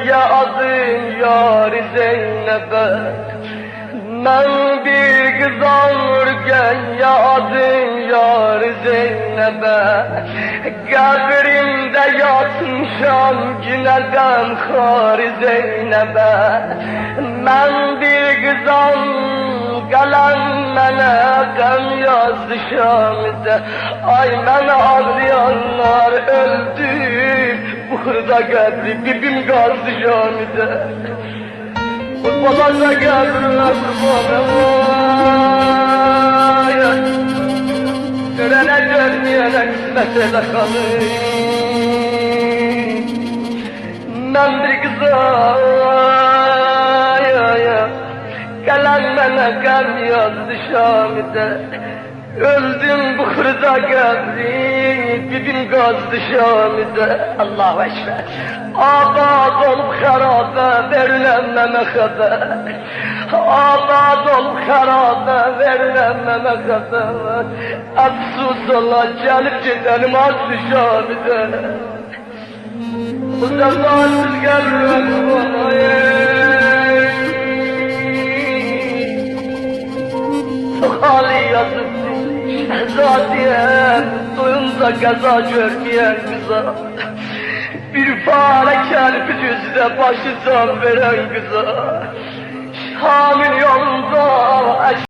ya adın yar Zeynep'e. Ben bir kız alırken ya adın yar Zeynep'e. Kabrimde yatmışam güneden xar Zeynep'e. Ben bir kız kalem mene gam yazdı Şam'da. Ay bana ağlayanlar öldü, burada kabri bibim kazdı Şam'da. Babasa geldiler bana, görene görmeyene kısmete kalır. Ben bir kıza kalem bana gam yazdı Şam'da. Öldüm bu hırda kabri, bibim kazdı Şam'da. Allahu Ekber. Abad olup harabe verilenmeme haber. Abad olup harabe verilenmeme haber. Afsus ola gelip gidelim azdı Şam'da. Bu zamansız gelmez bana. Hali yazıp Şehzadiyem, duyunca gaza görmeyen kıza. Bir fare kelbi yüzüne başı can veren kıza. Şamil yolunda